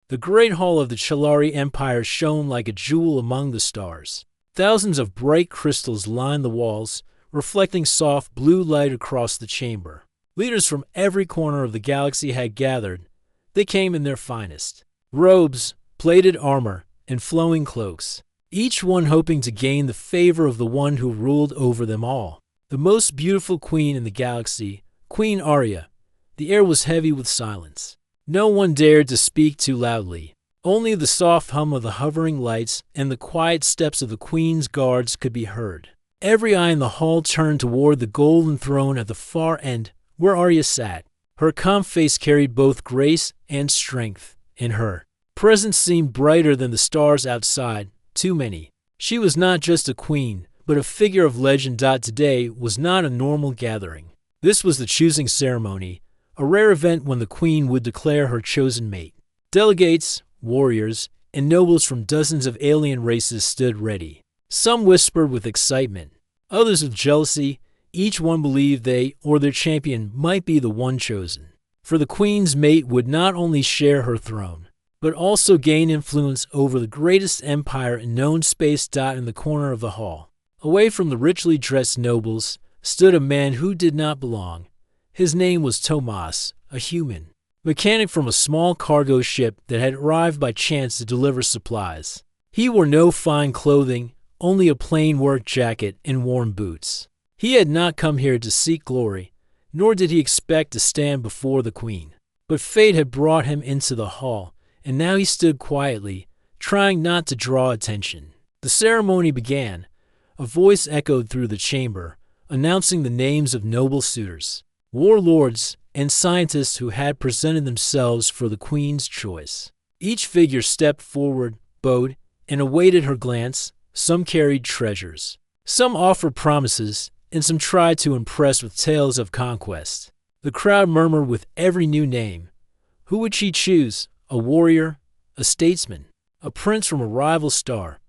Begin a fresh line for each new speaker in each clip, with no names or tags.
The great hall of the Chalari Empire shone like a jewel among the stars. Thousands of bright crystals lined the walls, reflecting soft blue light across the chamber. Leaders from every corner of the galaxy had gathered. They came in their finest robes, plated armor, and flowing cloaks, each one hoping to gain the favor of the one who ruled over them all. The most beautiful queen in the galaxy, Queen Arya. The air was heavy with silence. No one dared to speak too loudly. Only the soft hum of the hovering lights and the quiet steps of the queen's guards could be heard. Every eye in the hall turned toward the golden throne at the far end, where Arya sat. Her calm face carried both grace and strength. In her presence seemed brighter than the stars outside, too many. She was not just a queen, but a figure of legend. Today was not a normal gathering. This was the choosing ceremony, a rare event when the queen would declare her chosen mate. Delegates, warriors, and nobles from dozens of alien races stood ready. Some whispered with excitement, others with jealousy. Each one believed they or their champion might be the one chosen. For the queen's mate would not only share her throne, but also gain influence over the greatest empire in known space. In the corner of the hall, away from the richly dressed nobles, stood a man who did not belong. His name was Tomas, a human mechanic from a small cargo ship that had arrived by chance to deliver supplies. He wore no fine clothing, only a plain work jacket and worn boots. He had not come here to seek glory, nor did he expect to stand before the queen. But fate had brought him into the hall, and now he stood quietly, trying not to draw attention. The ceremony began. A voice echoed through the chamber, announcing the names of noble suitors, warlords, and scientists who had presented themselves for the queen's choice. Each figure stepped forward, bowed, and awaited her glance. Some carried treasures, some offered promises, and some tried to impress with tales of conquest. The crowd murmured with every new name. Who would she choose? A warrior? A statesman? A prince from a rival star?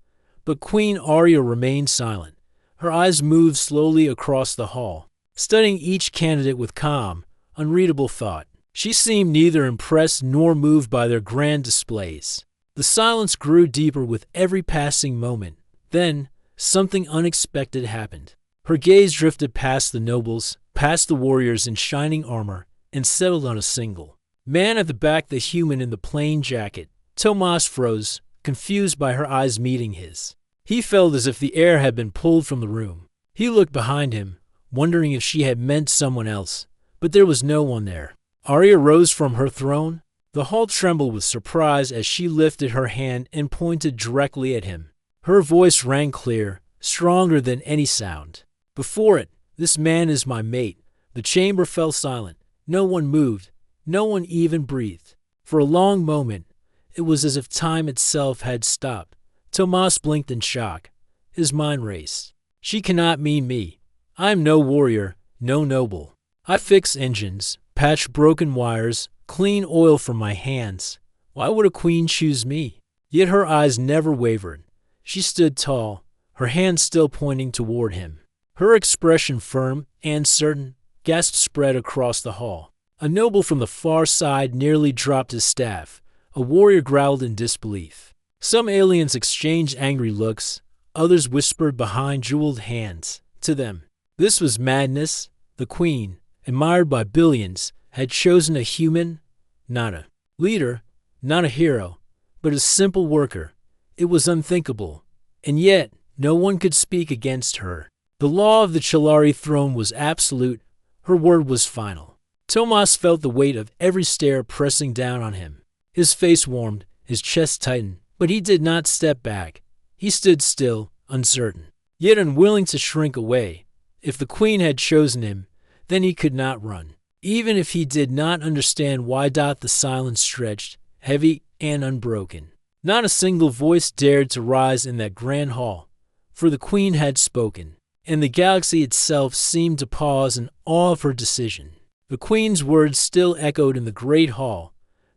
But Queen Arya remained silent. Her eyes moved slowly across the hall, studying each candidate with calm, unreadable thought. She seemed neither impressed nor moved by their grand displays. The silence grew deeper with every passing moment. Then, something unexpected happened. Her gaze drifted past the nobles, past the warriors in shining armor, and settled on a single man at the back, the human in the plain jacket. Tomas froze, confused by her eyes meeting his. He felt as if the air had been pulled from the room. He looked behind him, wondering if she had meant someone else, but there was no one there. Arya rose from her throne. The hall trembled with surprise as she lifted her hand and pointed directly at him. Her voice rang clear, stronger than any sound. Before it, "This man is my mate." The chamber fell silent. No one moved. No one even breathed. For a long moment, it was as if time itself had stopped. Tomas blinked in shock. His mind raced. She cannot mean me. I am no warrior, no noble. I fix engines, patch broken wires, clean oil from my hands. Why would a queen choose me? Yet her eyes never wavered. She stood tall, her hands still pointing toward him. Her expression firm and certain. Gasps spread across the hall. A noble from the far side nearly dropped his staff. A warrior growled in disbelief. Some aliens exchanged angry looks. Others whispered behind jeweled hands. To them, this was madness. The queen, admired by billions, had chosen a human, not a leader, not a hero, but a simple worker. It was unthinkable. And yet, no one could speak against her. The law of the Chalari throne was absolute. Her word was final. Tomas felt the weight of every stare pressing down on him. His face warmed, his chest tightened, but he did not step back. He stood still, uncertain, yet unwilling to shrink away. If the queen had chosen him, then he could not run. Even if he did not understand why. The silence stretched, heavy and unbroken. Not a single voice dared to rise in that grand hall, for the queen had spoken, and the galaxy itself seemed to pause in awe of her decision. The queen's words still echoed in the great hall.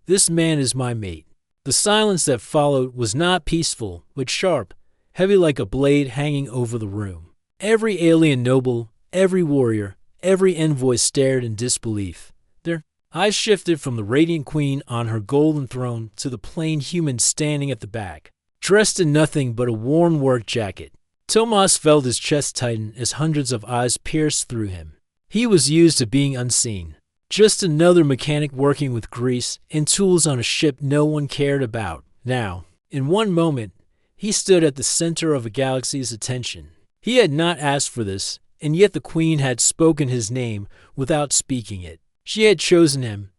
This man is my mate. The silence that followed was not peaceful, but sharp, heavy like a blade hanging over the room. Every alien noble, every warrior, every envoy stared in disbelief. Their Eyes shifted from the radiant queen on her golden throne to the plain human standing at the back, dressed in nothing but a worn work jacket. Tomas felt his chest tighten as hundreds of eyes pierced through him. He was used to being unseen, just another mechanic working with grease and tools on a ship no one cared about. Now, in one moment, he stood at the center of a galaxy's attention. He had not asked for this, and yet the queen had spoken his name without speaking it. She had chosen him.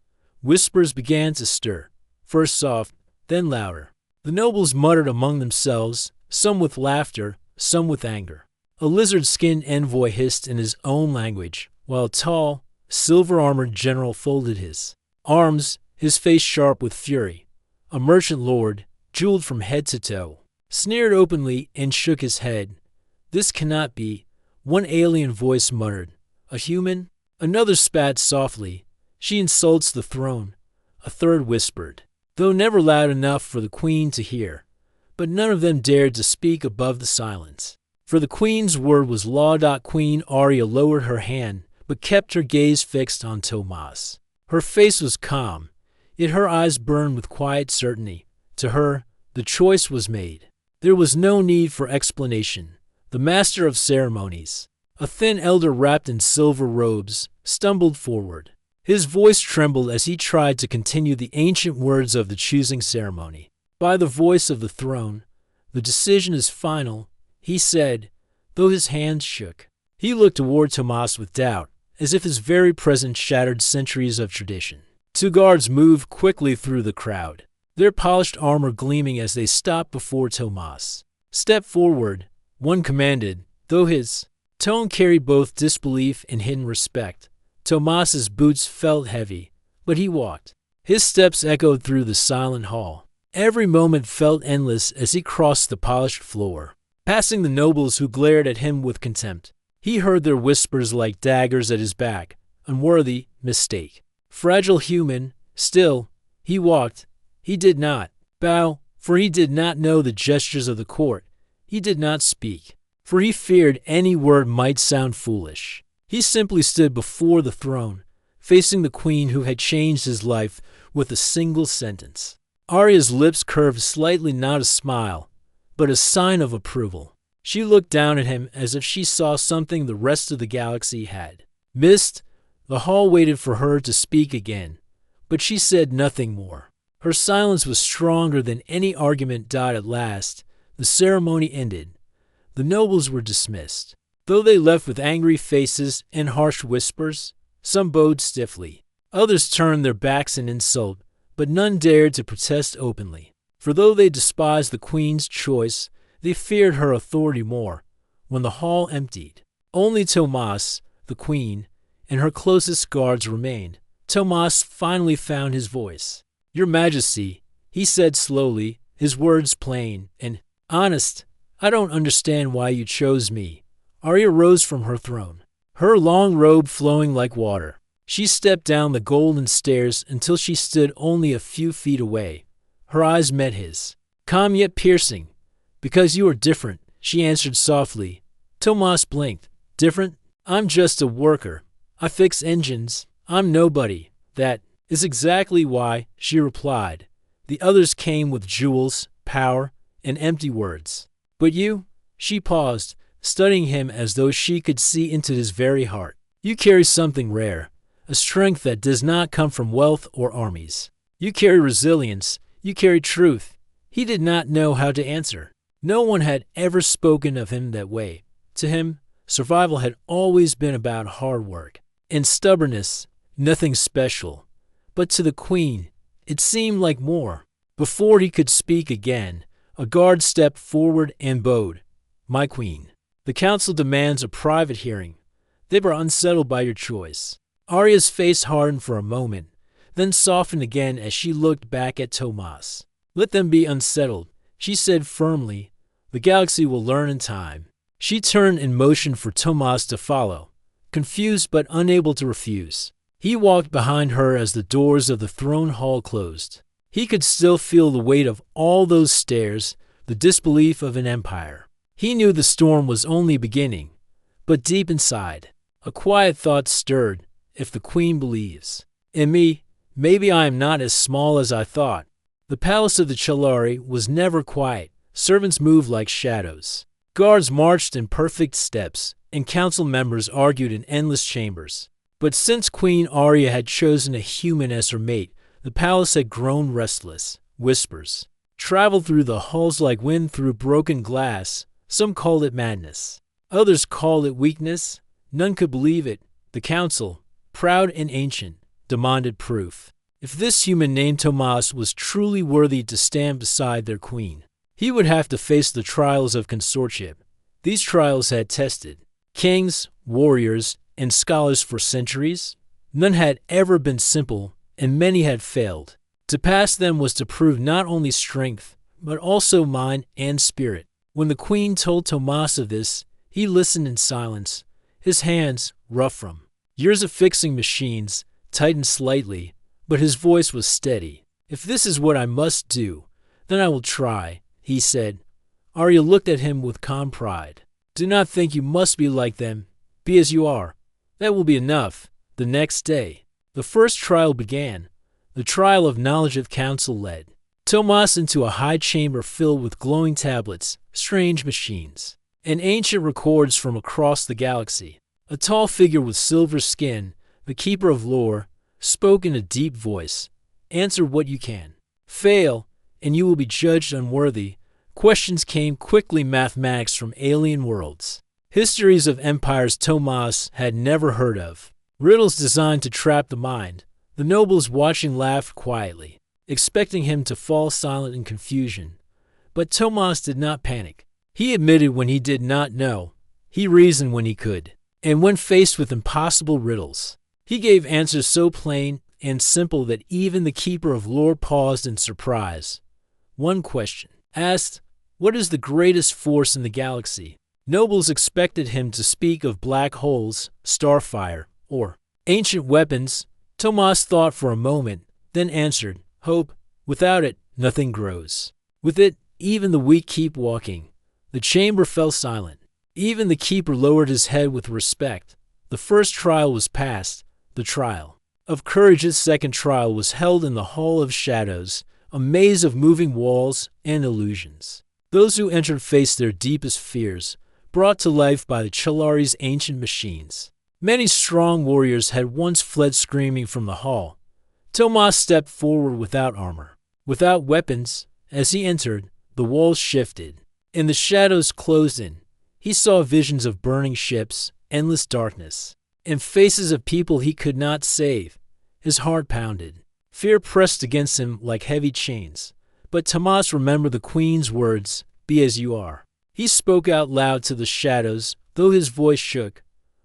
Whispers began to stir, first soft, then louder. The nobles muttered among themselves, some with laughter, some with anger. A lizard-skinned envoy hissed in his own language, while a tall, silver-armored general folded his arms, his face sharp with fury. A merchant lord, jeweled from head to toe, sneered openly and shook his head. "This cannot be," one alien voice muttered. "A human?" Another spat softly. "She insults the throne," a third whispered, though never loud enough for the queen to hear. But none of them dared to speak above the silence. For the queen's word was law. Queen Arya lowered her hand, but kept her gaze fixed on Tomas. Her face was calm, yet her eyes burned with quiet certainty. To her, the choice was made. There was no need for explanation. The master of ceremonies, a thin elder wrapped in silver robes, stumbled forward. His voice trembled as he tried to continue the ancient words of the choosing ceremony. "By the voice of the throne, the decision is final," he said, though his hands shook. He looked toward Tomas with doubt, as if his very presence shattered centuries of tradition. Two guards moved quickly through the crowd, their polished armor gleaming as they stopped before Tomas. "Step forward," one commanded, though his tone carried both disbelief and hidden respect. Tomas's boots felt heavy, but he walked. His steps echoed through the silent hall. Every moment felt endless as he crossed the polished floor, passing the nobles who glared at him with contempt. He heard their whispers like daggers at his back. Unworthy, mistake. Fragile human. Still, he walked. He did not bow, for he did not know the gestures of the court. He did not speak, for he feared any word might sound foolish. He simply stood before the throne, facing the queen who had changed his life with a single sentence. Arya's lips curved slightly, not a smile, but a sign of approval. She looked down at him as if she saw something the rest of the galaxy had missed. The hall waited for her to speak again, but she said nothing more. Her silence was stronger than any argument. At last, the ceremony ended. The nobles were dismissed. Though they left with angry faces and harsh whispers, some bowed stiffly. Others turned their backs in insult, but none dared to protest openly. For though they despised the queen's choice, they feared her authority more. When the hall emptied, only Tomas, the queen, and her closest guards remained. Tomas finally found his voice. "Your Majesty," he said slowly, his words plain and honest, "I don't understand why you chose me." Arya rose from her throne, her long robe flowing like water. She stepped down the golden stairs until she stood only a few feet away. Her eyes met his, calm yet piercing. "Because you are different," she answered softly. Tomas blinked. "Different? I'm just a worker. I fix engines. I'm nobody." "That is exactly why," she replied. "The others came with jewels, power, and empty words. But you?" She paused, studying him as though she could see into his very heart. "You carry something rare, a strength that does not come from wealth or armies. You carry resilience. You carry truth." He did not know how to answer. No one had ever spoken of him that way. To him, survival had always been about hard work and stubbornness, nothing special. But to the queen, it seemed like more. Before he could speak again, a guard stepped forward and bowed. "My queen, the council demands a private hearing. They were unsettled by your choice." Arya's face hardened for a moment, then softened again as she looked back at Tomas. "Let them be unsettled," she said firmly. "The galaxy will learn in time." She turned and motioned for Tomas to follow, confused but unable to refuse. He walked behind her as the doors of the throne hall closed. He could still feel the weight of all those stairs, the disbelief of an empire. He knew the storm was only beginning, but deep inside, a quiet thought stirred. If the queen believes, And me, maybe I am not as small as I thought. The palace of the Chilari was never quiet. Servants moved like shadows. Guards marched in perfect steps, and council members argued in endless chambers. But since Queen Arya had chosen a human as her mate, the palace had grown restless. Whispers traveled through the halls like wind through broken glass. Some called it madness. Others called it weakness. None could believe it. The council, proud and ancient, demanded proof. If this human named Tomas was truly worthy to stand beside their queen, he would have to face the trials of consortship. These trials had tested kings, warriors, and scholars for centuries. None had ever been simple, and many had failed. To pass them was to prove not only strength, but also mind and spirit. When the queen told Tomas of this, he listened in silence, his hands, rough from years of fixing machines, tightened slightly, but his voice was steady. If this is what I must do, then I will try, he said. Arya looked at him with calm pride. Do not think you must be like them. Be as you are. That will be enough. The next day, the first trial began. The trial of knowledge of council led Tomas into a high chamber filled with glowing tablets, strange machines, and ancient records from across the galaxy. A tall figure with silver skin, the keeper of lore, spoke in a deep voice. Answer what you can. Fail, and you will be judged unworthy. Questions came quickly, mathematics from alien worlds. Histories of empires Tomas had never heard of. Riddles designed to trap the mind. The nobles watching laughed quietly, expecting him to fall silent in confusion. But Tomas did not panic. He admitted when he did not know. He reasoned when he could. And when faced with impossible riddles, he gave answers so plain and simple that even the keeper of lore paused in surprise. One question asked, "What is the greatest force in the galaxy?" Nobles expected him to speak of black holes, starfire, or ancient weapons. Tomas thought for a moment, then answered, "Hope. Without it, nothing grows. With it, even the weak keep walking." The chamber fell silent. Even the keeper lowered his head with respect. The first trial was passed. The trial of courage's second trial was held in the Hall of Shadows, a maze of moving walls and illusions. Those who entered faced their deepest fears, brought to life by the Chilari's ancient machines. Many strong warriors had once fled screaming from the hall. Tomas stepped forward without armor, without weapons. As he entered, the walls shifted, and the shadows closed in. He saw visions of burning ships, endless darkness, and faces of people he could not save. His heart pounded. Fear pressed against him like heavy chains. But Tomas remembered the queen's words, "Be as you are." He spoke out loud to the shadows, though his voice shook.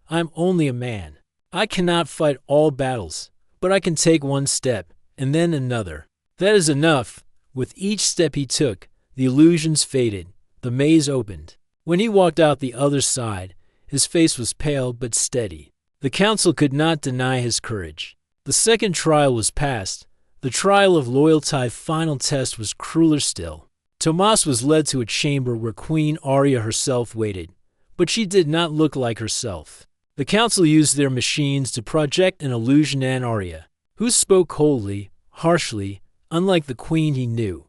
"I am only a man. I cannot fight all battles, but I can take one step, and then another. That is enough." With each step he took, the illusions faded, the maze opened. When he walked out the other side, his face was pale but steady. The council could not deny his courage. The second trial was passed. The trial of loyalty's final test was crueler still. Tomas was led to a chamber where Queen Arya herself waited, but she did not look like herself. The council used their machines to project an illusion on Arya, who spoke coldly, harshly, unlike the queen he knew.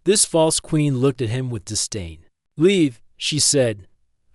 This false queen looked at him with disdain. "Leave," she said.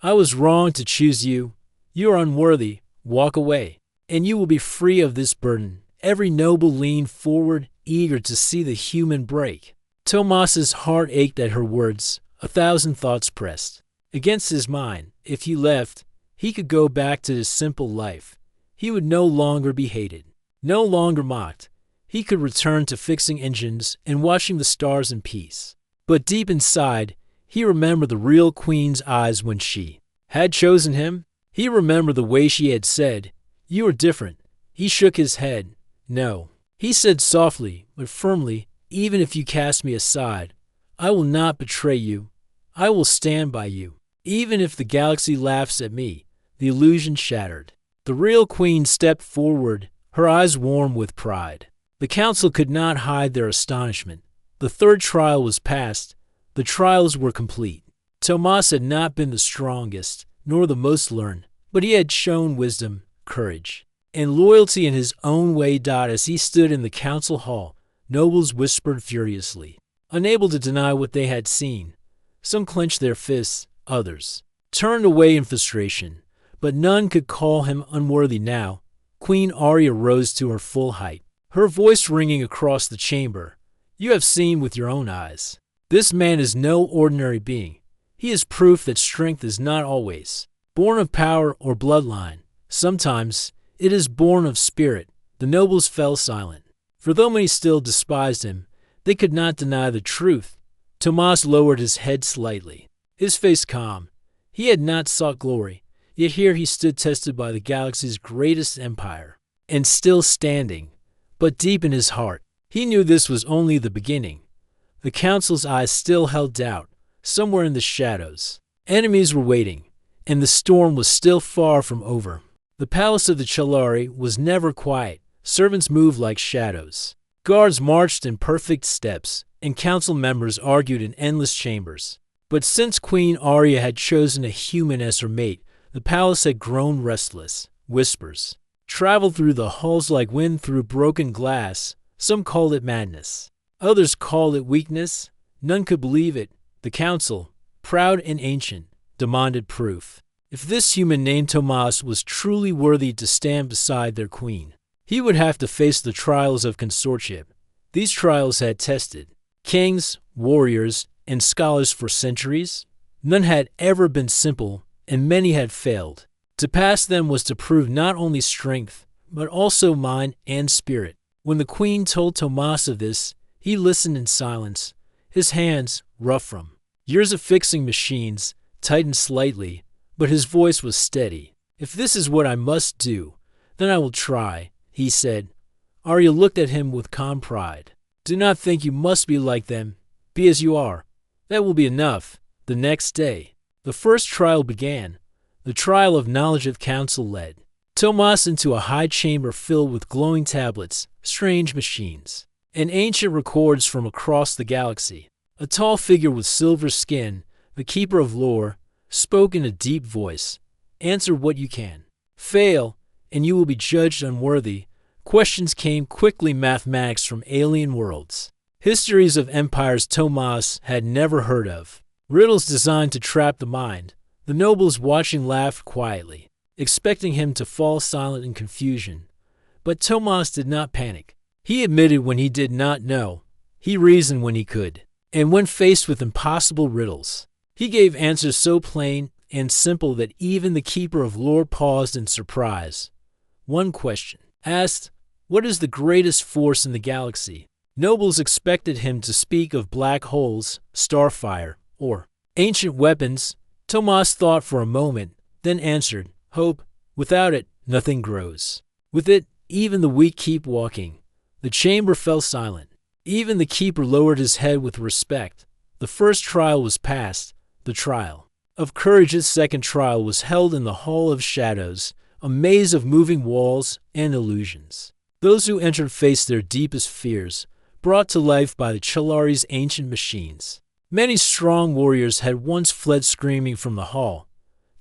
"I was wrong to choose you. You are unworthy. Walk away, and you will be free of this burden." Every noble leaned forward, eager to see the human break. Tomas's heart ached at her words. 1,000 thoughts pressed against his mind. If he left, he could go back to his simple life. He would no longer be hated, no longer mocked. He could return to fixing engines and watching the stars in peace. But deep inside, he remembered the real queen's eyes when she had chosen him. He remembered the way she had said, "You are different." He shook his head. "No." He said softly but firmly, "Even if you cast me aside, I will not betray you. I will stand by you. Even if the galaxy laughs at me." The illusion shattered. The real queen stepped forward, her eyes warm with pride. The council could not hide their astonishment. The third trial was passed. The trials were complete. Tomas had not been the strongest, nor the most learned, but he had shown wisdom, courage, and loyalty in his own way. As he stood in the council hall, nobles whispered furiously, unable to deny what they had seen. Some clenched their fists, others turned away in frustration, but none could call him unworthy now. Queen Arya rose to her full height, her voice ringing across the chamber. You have seen with your own eyes. This man is no ordinary being. He is proof that strength is not always born of power or bloodline. Sometimes it is born of spirit. The nobles fell silent, for though many still despised him, they could not deny the truth. Tomas lowered his head slightly, his face calm. He had not sought glory, yet here he stood tested by the galaxy's greatest empire, and still standing. But deep in his heart, he knew this was only the beginning. The council's eyes still held doubt. Somewhere in the shadows, enemies were waiting, and the storm was still far from over. The palace of the Chellari was never quiet. Servants moved like shadows. Guards marched in perfect steps, and council members argued in endless chambers. But since Queen Arya had chosen a human as her mate, the palace had grown restless. Whispers traveled through the halls like wind through broken glass. Some called it madness. Others called it weakness. None could believe it. The council, proud and ancient, demanded proof. If this human named Tomas was truly worthy to stand beside their queen, he would have to face the trials of consortship. These trials had tested kings, warriors, and scholars for centuries. None had ever been simple, and many had failed. To pass them was to prove not only strength, but also mind and spirit. When the queen told Tomas of this, he listened in silence, his hands rough from years of fixing machines, tightened slightly, but his voice was steady. If this is what I must do, then I will try, he said. Arya looked at him with calm pride. Do not think you must be like them. Be as you are. That will be enough. The next day, the first trial began. The trial of knowledge of council led Tomas into a high chamber filled with glowing tablets, strange machines, and ancient records from across the galaxy. A tall figure with silver skin, the keeper of lore, spoke in a deep voice. Answer what you can. Fail, and you will be judged unworthy. Questions came quickly, mathematics from alien worlds, histories of empires Tomas had never heard of, riddles designed to trap the mind. The nobles watching laughed quietly, expecting him to fall silent in confusion. But Tomas did not panic. He admitted when he did not know. He reasoned when he could. And when faced with impossible riddles, he gave answers so plain and simple that even the keeper of lore paused in surprise. One question asked, "What is the greatest force in the galaxy?" Nobles expected him to speak of black holes, starfire, or ancient weapons. Tomas thought for a moment, then answered, "Hope. Without it, nothing grows. With it, even the weak keep walking." The chamber fell silent. Even the keeper lowered his head with respect. The first trial was passed. The trial of courage's second trial was held in the Hall of Shadows, a maze of moving walls and illusions. Those who entered faced their deepest fears, brought to life by the Chellari's ancient machines. Many strong warriors had once fled screaming from the hall.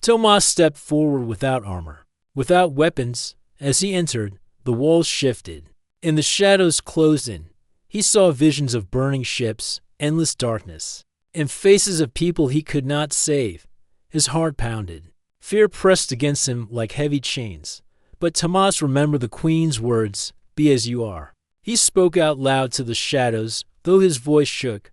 Tomas stepped forward without armor, without weapons. As he entered, the walls shifted, and the shadows closed in. He saw visions of burning ships, endless darkness, and faces of people he could not save. His heart pounded. Fear pressed against him like heavy chains. But Tomas remembered the queen's words, "Be as you are." He spoke out loud to the shadows, though his voice shook.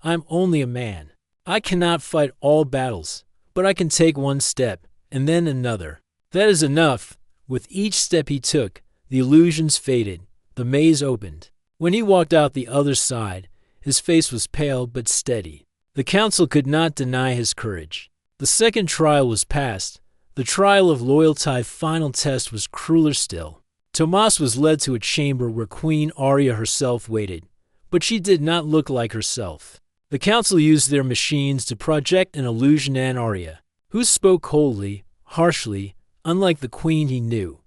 "I am only a man. I cannot fight all battles, but I can take one step, and then another. That is enough." With each step he took, the illusions faded, the maze opened. When he walked out the other side, his face was pale but steady. The council could not deny his courage. The second trial was passed. The trial of loyalty's final test was crueler still. Tomas was led to a chamber where Queen Arya herself waited, but she did not look like herself. The council used their machines to project an illusion on Arya, who spoke coldly, harshly, unlike the queen he knew.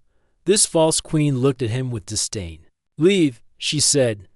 This false queen looked at him with disdain. "Leave," she said.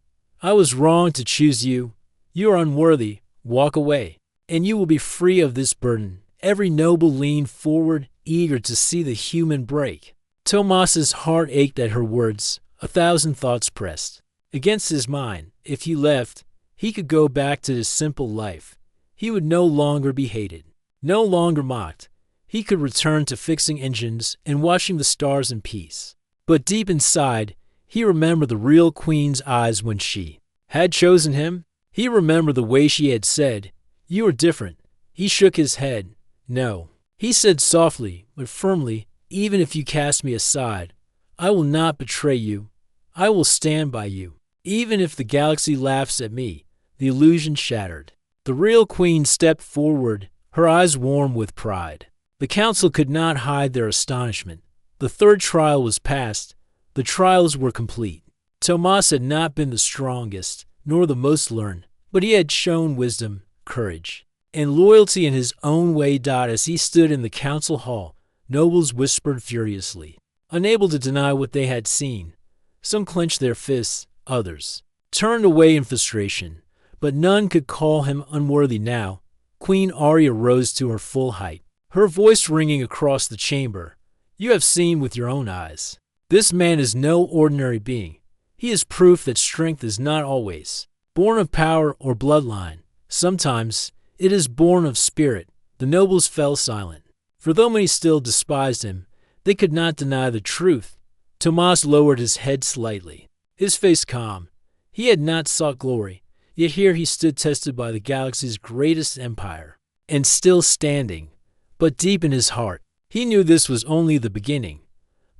"I was wrong to choose you. You are unworthy. Walk away, and you will be free of this burden." Every noble leaned forward, eager to see the human break. Tomas's heart ached at her words. 1,000 thoughts pressed against his mind. If he left, he could go back to his simple life. He would no longer be hated, no longer mocked. He could return to fixing engines and watching the stars in peace. But deep inside, he remembered the real queen's eyes when she had chosen him. He remembered the way she had said, "You are different." He shook his head. "No." He said softly but firmly, "Even if you cast me aside, I will not betray you. I will stand by you. Even if the galaxy laughs at me." The illusion shattered. The real queen stepped forward, her eyes warm with pride. The council could not hide their astonishment. The third trial was passed. The trials were complete. Tomas had not been the strongest, nor the most learned, but he had shown wisdom, courage, and loyalty in his own way. As he stood in the council hall, nobles whispered furiously, unable to deny what they had seen. Some clenched their fists, others turned away in frustration, but none could call him unworthy now. Queen Arya rose to her full height, her voice ringing across the chamber. "You have seen with your own eyes. This man is no ordinary being. He is proof that strength is not always born of power or bloodline. Sometimes it is born of spirit." The nobles fell silent, for though many still despised him, they could not deny the truth. Tomas lowered his head slightly, his face calm. He had not sought glory, yet here he stood tested by the galaxy's greatest empire, and still standing. But deep in his heart, he knew this was only the beginning.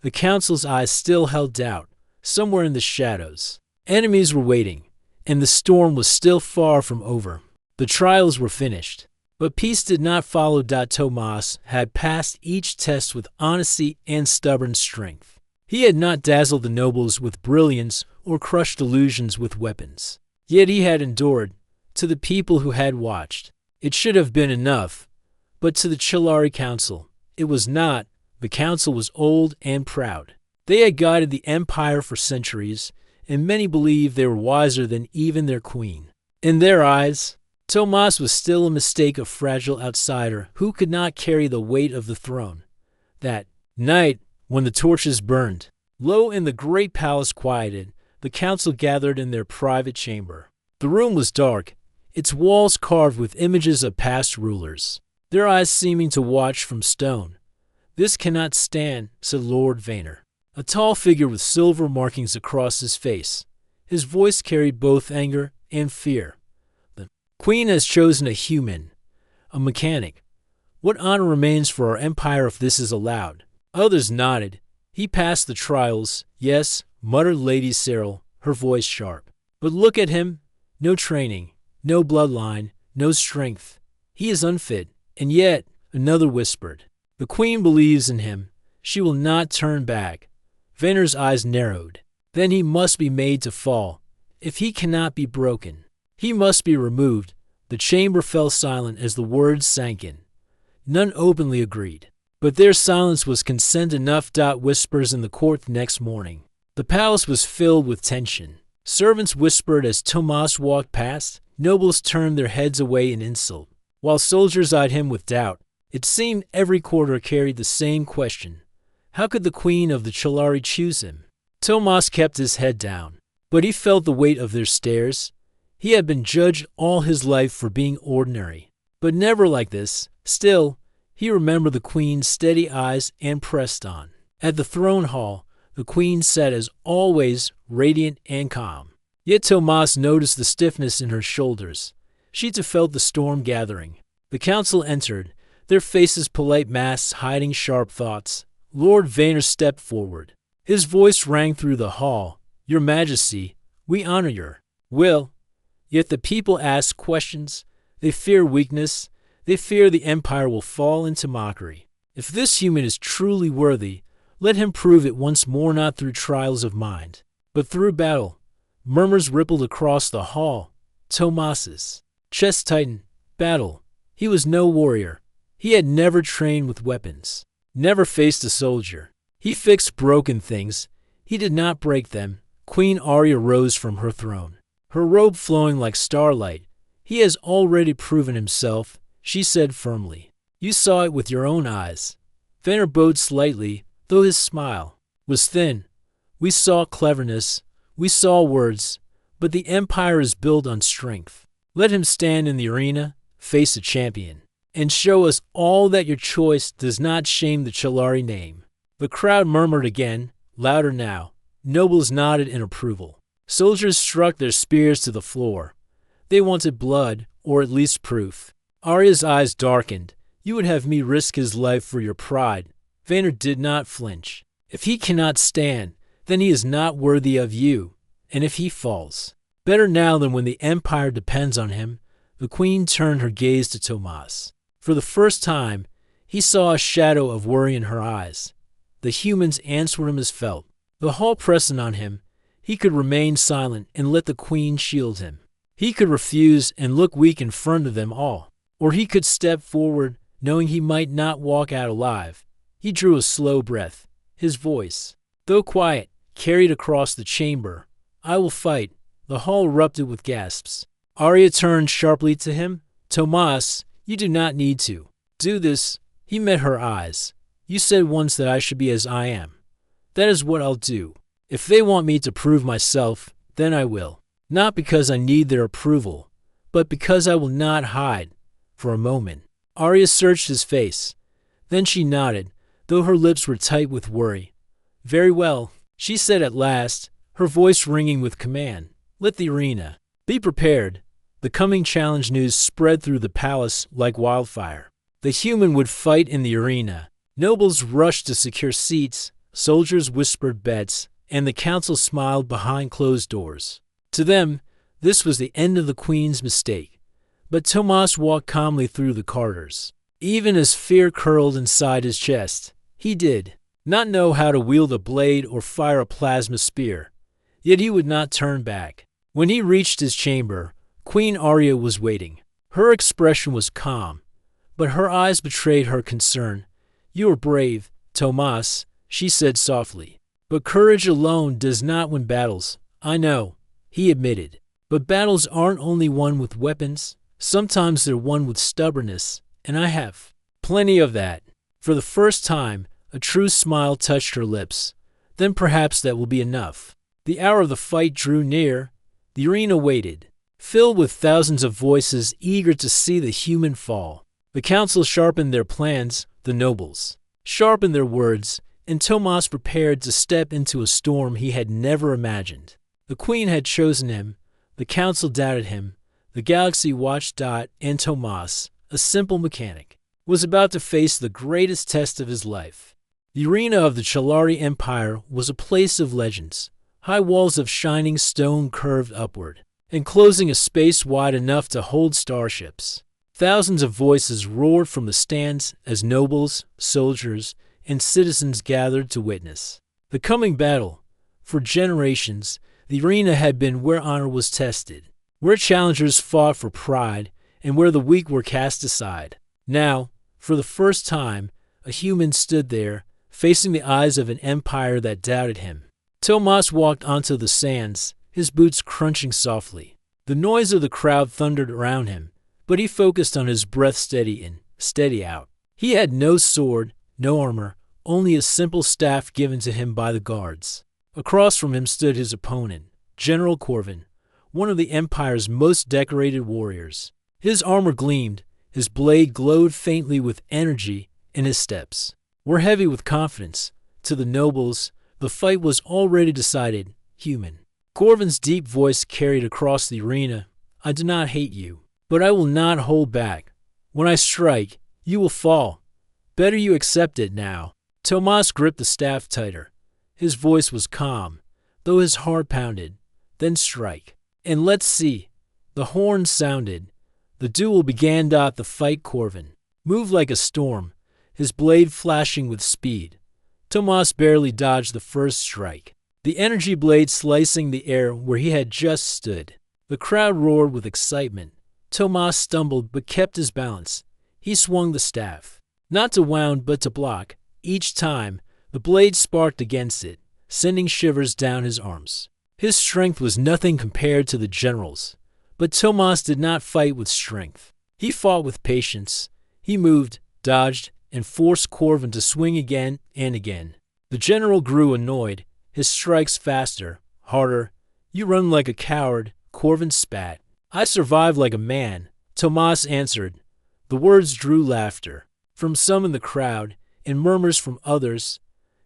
The council's eyes still held doubt. Somewhere in the shadows, enemies were waiting, and the storm was still far from over. The trials were finished, but peace did not follow. Tomas had passed each test with honesty and stubborn strength. He had not dazzled the nobles with brilliance or crushed illusions with weapons. Yet he had endured. To the people who had watched, it should have been enough. But to the Chilari Council, it was not. The council was old and proud. They had guided the empire for centuries, and many believed they were wiser than even their queen. In their eyes, Tomas was still a mistake, a fragile outsider who could not carry the weight of the throne. That night, when the torches burned low and the great palace quieted, the council gathered in their private chamber. The room was dark, its walls carved with images of past rulers, their eyes seeming to watch from stone. "This cannot stand," said Lord Vaynor, a tall figure with silver markings across his face. His voice carried both anger and fear. "The queen has chosen a human, a mechanic. What honor remains for our empire if this is allowed?" Others nodded. "He passed the trials, yes," muttered Lady Cyril, her voice sharp. "But look at him. No training, no bloodline, no strength. He is unfit." And yet, another whispered, "The queen believes in him. She will not turn back." Vayner's eyes narrowed. "Then he must be made to fall. If he cannot be broken, he must be removed." The chamber fell silent as the words sank in. None openly agreed, but their silence was consent enough. Whispers in the court the next morning. The palace was filled with tension. Servants whispered as Tomas walked past. Nobles turned their heads away in insult, while soldiers eyed him with doubt. It seemed every quarter carried the same question. How could the queen of the Chilari choose him? Tomas kept his head down, but he felt the weight of their stares. He had been judged all his life for being ordinary, but never like this. Still, he remembered the queen's steady eyes and pressed on. At the throne hall, the queen sat as always, radiant and calm. Yet Tomas noticed the stiffness in her shoulders. She too felt the storm gathering. The council entered, their faces polite masks hiding sharp thoughts. Lord Vaynor stepped forward. His voice rang through the hall. "Your Majesty, we honor your will." Yet the people ask questions. They fear weakness. They fear the empire will fall into mockery. If this human is truly worthy, let him prove it once more, not through trials of mind, but through battle. Murmurs rippled across the hall. Tomas's chest tightened. Battle. He was no warrior. He had never trained with weapons, never faced a soldier. He fixed broken things. He did not break them. Queen Arya rose from her throne, her robe flowing like starlight. "He has already proven himself," she said firmly. "You saw it with your own eyes." Vaynor bowed slightly, though his smile was thin. We saw cleverness, we saw words, but the empire is built on strength. Let him stand in the arena, face a champion, and show us all that your choice does not shame the Chilari name. The crowd murmured again, louder now. Nobles nodded in approval. Soldiers struck their spears to the floor. They wanted blood, or at least proof. Arya's eyes darkened. You would have me risk his life for your pride. Vaynor did not flinch. If he cannot stand, then he is not worthy of you. And if he falls, better now than when the empire depends on him. The queen turned her gaze to Tomas. For the first time, he saw a shadow of worry in her eyes. The humans answered him as felt. The hall pressing on him, he could remain silent and let the queen shield him. He could refuse and look weak in front of them all. Or he could step forward, knowing he might not walk out alive. He drew a slow breath. His voice, though quiet, carried across the chamber. I will fight. The hall erupted with gasps. Arya turned sharply to him. Tomas, you do not need to do this. He met her eyes. You said once that I should be as I am. That is what I'll do. If they want me to prove myself, then I will. Not because I need their approval, but because I will not hide. For a moment, Arya searched his face. Then she nodded, though her lips were tight with worry. Very well, she said at last, her voice ringing with command. Let the arena. Be prepared. The coming challenge news spread through the palace like wildfire. The human would fight in the arena. Nobles rushed to secure seats, soldiers whispered bets, and the council smiled behind closed doors. To them, this was the end of the queen's mistake. But Tomas walked calmly through the corridors. Even as fear curled inside his chest, he did not know how to wield a blade or fire a plasma spear. Yet he would not turn back. When he reached his chamber, Queen Arya was waiting. Her expression was calm, but her eyes betrayed her concern. You are brave, Tomas, she said softly. But courage alone does not win battles. I know, he admitted. But battles aren't only won with weapons. Sometimes they're won with stubbornness, and I have plenty of that. For the first time, a true smile touched her lips. Then perhaps that will be enough. The hour of the fight drew near. The arena waited, filled with thousands of voices eager to see the human fall. The council sharpened their plans, the nobles sharpened their words, and Tomas prepared to step into a storm he had never imagined. The queen had chosen him, the council doubted him, the galaxy watched Dot, and Tomas, a simple mechanic, was about to face the greatest test of his life. The arena of the Chilari Empire was a place of legends. High walls of shining stone curved upward, enclosing a space wide enough to hold starships. Thousands of voices roared from the stands as nobles, soldiers, and citizens gathered to witness the coming battle. For generations, the arena had been where honor was tested, where challengers fought for pride, and where the weak were cast aside. Now, for the first time, a human stood there, facing the eyes of an empire that doubted him. Tomas walked onto the sands, his boots crunching softly. The noise of the crowd thundered around him, but he focused on his breath steady in, steady out. He had no sword, no armor, only a simple staff given to him by the guards. Across from him stood his opponent, General Corvin, one of the Empire's most decorated warriors. His armor gleamed, his blade glowed faintly with energy, and his steps were heavy with confidence. To the nobles, the fight was already decided, human. Corvin's deep voice carried across the arena. I do not hate you, but I will not hold back. When I strike, you will fall. Better you accept it now. Tomas gripped the staff tighter. His voice was calm, though his heart pounded. Then strike. And let's see. The horn sounded. The duel began. The fight Corvin moved like a storm, his blade flashing with speed. Tomas barely dodged the first strike, the energy blade slicing the air where he had just stood. The crowd roared with excitement. Tomas stumbled but kept his balance. He swung the staff, not to wound but to block. Each time, the blade sparked against it, sending shivers down his arms. His strength was nothing compared to the general's. But Tomas did not fight with strength. He fought with patience. He moved, dodged, and forced Corvin to swing again and again. The general grew annoyed, his strikes faster, harder. You run like a coward, Corvin spat. I survive like a man, Tomas answered. The words drew laughter from some in the crowd and murmurs from others.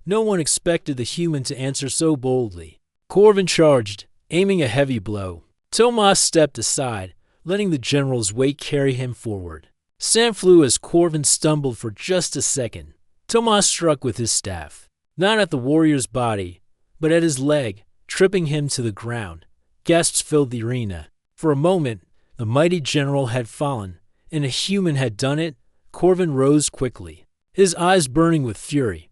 No one expected the human to answer so boldly. Corvin charged, aiming a heavy blow. Tomas stepped aside, letting the general's weight carry him forward. Sam flew as Corvin stumbled for just a second. Tomas struck with his staff, not at the warrior's body, but at his leg, tripping him to the ground. Gasps filled the arena. For a moment, the mighty general had fallen, and a human had done it. Corvin rose quickly, his eyes burning with fury.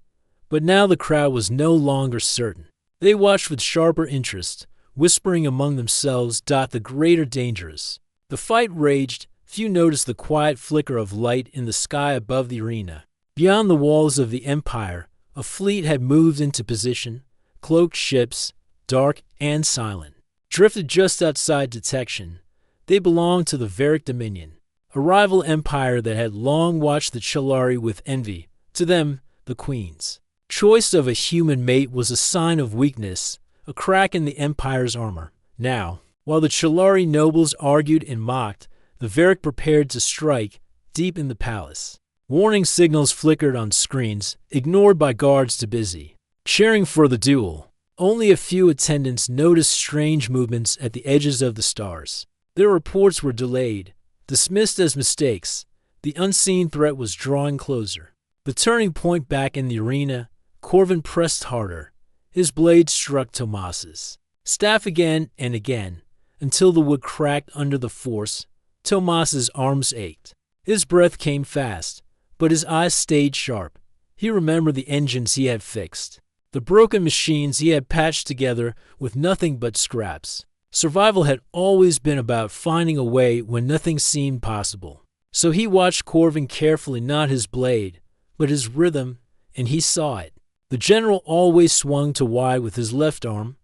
But now the crowd was no longer certain. They watched with sharper interest, whispering among themselves, the greater dangers. The fight raged. Few noticed the quiet flicker of light in the sky above the arena. Beyond the walls of the Empire, a fleet had moved into position, cloaked ships, dark and silent, drifted just outside detection. They belonged to the Varic Dominion, a rival empire that had long watched the Chilari with envy. To them, the queen's choice of a human mate was a sign of weakness, a crack in the empire's armor. Now, while the Chilari nobles argued and mocked, the Varic prepared to strike deep in the palace. Warning signals flickered on screens, ignored by guards too busy cheering for the duel. Only a few attendants noticed strange movements at the edges of the stars. Their reports were delayed, dismissed as mistakes. The unseen threat was drawing closer. The turning point back in the arena, Corvin pressed harder. His blade struck Tomas's staff again and again, until the wood cracked under the force. Tomas's arms ached. His breath came fast, but his eyes stayed sharp. He remembered the engines he had fixed, the broken machines he had patched together with nothing but scraps. Survival had always been about finding a way when nothing seemed possible. So he watched Corvin carefully, not his blade, but his rhythm, and he saw it. The general always swung too wide with his left arm.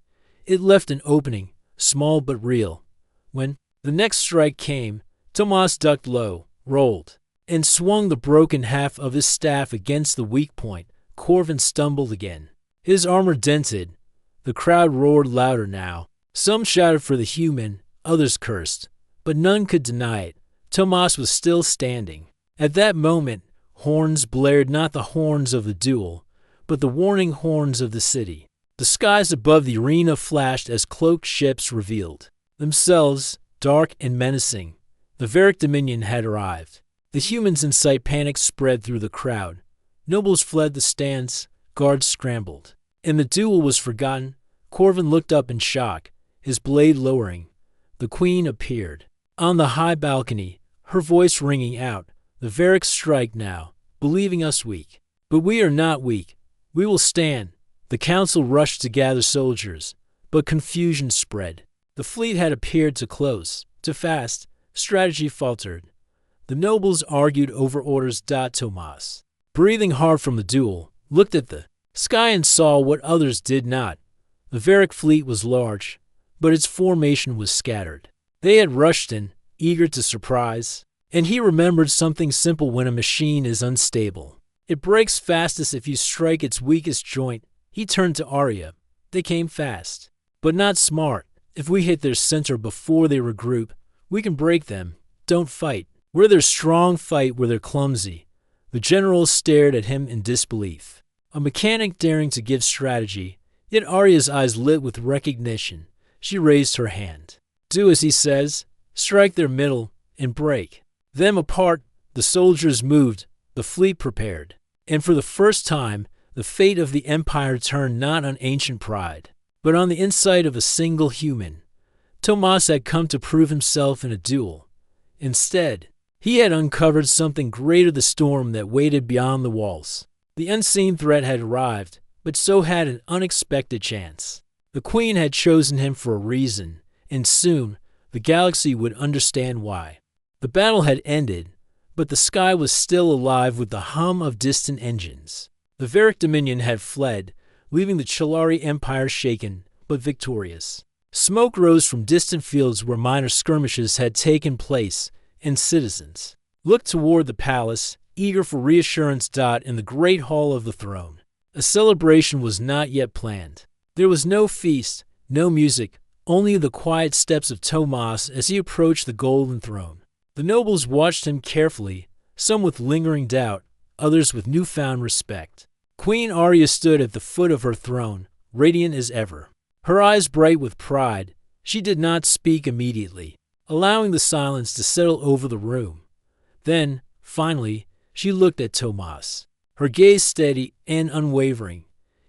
It left an opening, small but real. When the next strike came, Tomas ducked low, rolled, and swung the broken half of his staff against the weak point. Corvin stumbled again. His armor dented. The crowd roared louder now. Some shouted for the human, others cursed, but none could deny it. Tomas was still standing. At that moment, horns blared, not the horns of the duel, but the warning horns of the city. The skies above the arena flashed as cloaked ships revealed themselves, dark and menacing. The Varic Dominion had arrived. The humans in sight. Panic spread through the crowd. Nobles fled the stands, guards scrambled, and the duel was forgotten. Corvin looked up in shock, his blade lowering. The queen appeared on the high balcony, her voice ringing out. The Varics strike now, believing us weak. But we are not weak. We will stand. The council rushed to gather soldiers, but confusion spread. The fleet had appeared too close, too fast. Strategy faltered. The nobles argued over orders. Tomas, breathing hard from the duel, looked at the sky and saw what others did not. The Varic fleet was large, but its formation was scattered. They had rushed in, eager to surprise, and he remembered something simple: when a machine is unstable, it breaks fastest if you strike its weakest joint. He turned to Arya. They came fast, but not smart. If we hit their center before they regroup, we can break them. Don't fight. Where they're strong, fight where they're clumsy. The general stared at him in disbelief. A mechanic daring to give strategy, yet Arya's eyes lit with recognition. She raised her hand. Do as he says. Strike their middle and break them apart. The soldiers moved, the fleet prepared. And for the first time, the fate of the empire turned not on ancient pride, but on the insight of a single human. Tomas had come to prove himself in a duel. Instead, he had uncovered something greater: the storm that waited beyond the walls. The unseen threat had arrived, but so had an unexpected chance. The queen had chosen him for a reason, and soon the galaxy would understand why. The battle had ended, but the sky was still alive with the hum of distant engines. The Varic Dominion had fled, leaving the Chilari Empire shaken, but victorious. Smoke rose from distant fields where minor skirmishes had taken place, and citizens looked toward the palace, eager for reassurance. In the great hall of the throne, A celebration was not yet planned. There was no feast, no music, only the quiet steps of Tomas as he approached the golden throne. The nobles watched him carefully, some with lingering doubt, others with newfound respect. Queen Arya stood at the foot of her throne, radiant as ever. Her eyes bright with pride, she did not speak immediately, allowing the silence to settle over the room. Then, finally, she looked at Tomas, her gaze steady and unwavering.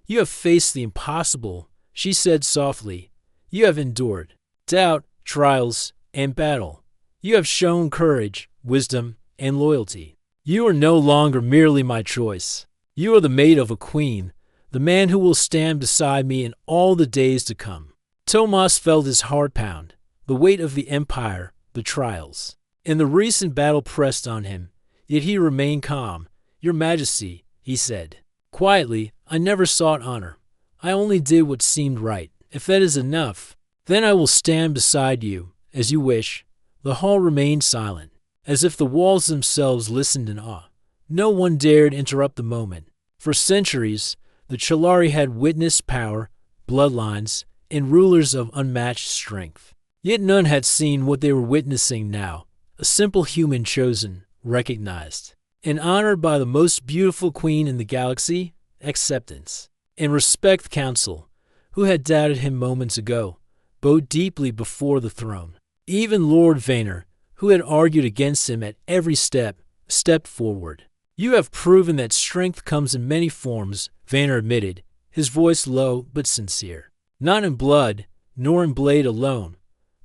"You have faced the impossible," she said softly. "You have endured doubt, trials, and battle. You have shown courage, wisdom, and loyalty. You are no longer merely my choice. You are the mate of a queen, the man who will stand beside me in all the days to come." Tomas felt his heart pound, the weight of the empire, the trials. And the recent battle pressed on him, yet he remained calm. "Your Majesty," he said quietly, "I never sought honor. I only did what seemed right. If that is enough, then I will stand beside you, as you wish." The hall remained silent, as if the walls themselves listened in awe. No one dared interrupt the moment. For centuries, the Chilari had witnessed power, bloodlines, and rulers of unmatched strength. Yet none had seen what they were witnessing now, a simple human chosen, recognized, and honored by the most beautiful queen in the galaxy. Acceptance and respect council, who had doubted him moments ago, bowed deeply before the throne. Even Lord Vaynor, who had argued against him at every step, stepped forward. "You have proven that strength comes in many forms," Vaynor admitted, his voice low but sincere. "Not in blood, nor in blade alone,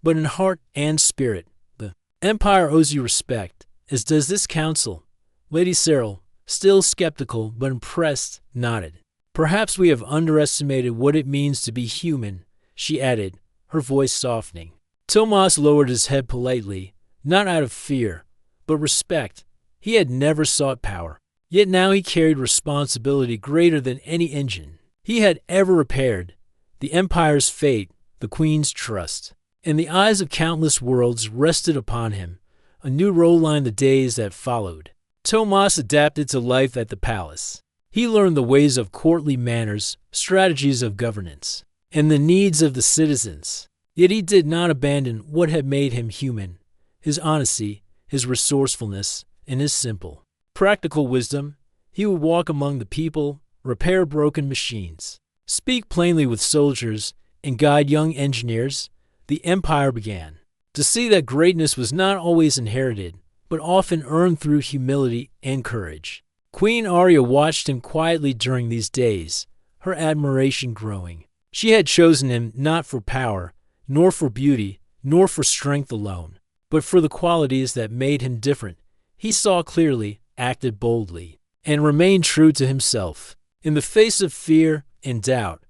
but in heart and spirit. The Empire owes you respect, as does this council." Lady Cyril, still skeptical but impressed, nodded. "Perhaps we have underestimated what it means to be human," she added, her voice softening. Tomas lowered his head politely, not out of fear, but respect. He had never sought power, yet now he carried responsibility greater than any engine he had ever repaired: the Empire's fate, the Queen's trust. And the eyes of countless worlds rested upon him. A new role lined the days that followed. Tomas adapted to life at the palace. He learned the ways of courtly manners, strategies of governance, and the needs of the citizens. Yet he did not abandon what had made him human: his honesty, his resourcefulness, and his simple, practical wisdom. He would walk among the people, repair broken machines, speak plainly with soldiers, and guide young engineers. The Empire began to see that greatness was not always inherited, but often earned through humility and courage. Queen Arya watched him quietly during these days, her admiration growing. She had chosen him not for power, nor for beauty, nor for strength alone, but for the qualities that made him different. He saw clearly, acted boldly, and remained true to himself. In the face of fear and doubt,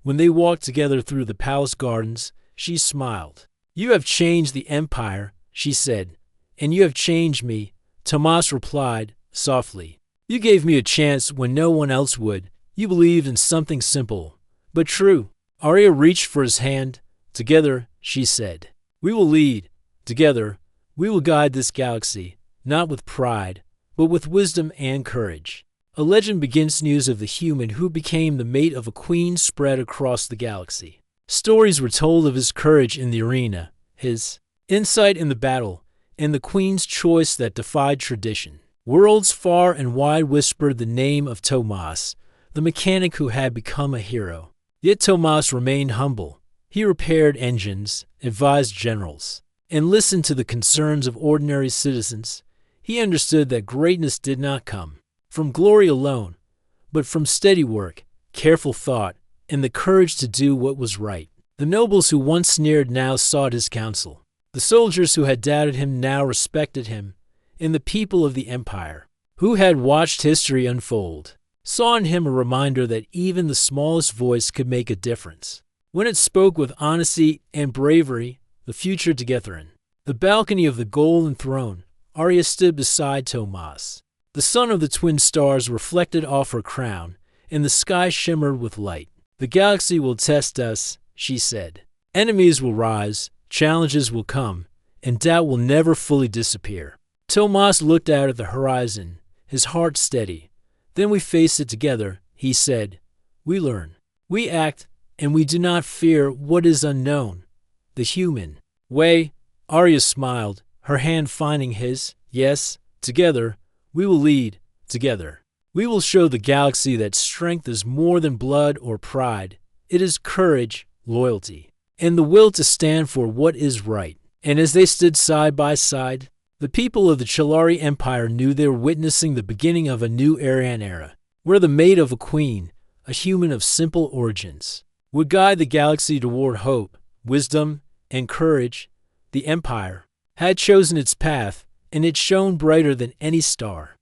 when they walked together through the palace gardens, she smiled. "You have changed the Empire," she said, "and you have changed me," Tomas replied softly. "You gave me a chance when no one else would. You believed in something simple, but true." Arya reached for his hand. "Together," she said, "we will lead. Together, we will guide this galaxy, not with pride, but with wisdom and courage." A legend begins news of the human who became the mate of a queen spread across the galaxy. Stories were told of his courage in the arena, his insight in the battle, and the queen's choice that defied tradition. Worlds far and wide whispered the name of Tomas, the mechanic who had become a hero. Yet Tomas remained humble. He repaired engines, advised generals, and listened to the concerns of ordinary citizens. He understood that greatness did not come from glory alone, but from steady work, careful thought, and the courage to do what was right. The nobles who once sneered now sought his counsel. The soldiers who had doubted him now respected him, and the people of the Empire, who had watched history unfold, saw in him a reminder that even the smallest voice could make a difference when it spoke with honesty and bravery. The future together. In the balcony of the golden throne, Arya stood beside Tomas. The sun of the twin stars reflected off her crown, and the sky shimmered with light. "The galaxy will test us," she said. "Enemies will rise, challenges will come, and doubt will never fully disappear." Tomas looked out at the horizon, his heart steady. "Then we face it together," he said. We learn. We act, and we do not fear what is unknown. The human way. Arya smiled, her hand finding his. Yes, together, we will lead. Together, we will show the galaxy that strength is more than blood or pride. It is courage, loyalty, and the will to stand for what is right. And as they stood side by side, the people of the Chilari Empire knew they were witnessing the beginning of a new Aryan era, where the maid of a queen, a human of simple origins, would guide the galaxy toward hope, wisdom, and courage. The Empire had chosen its path, and it shone brighter than any star.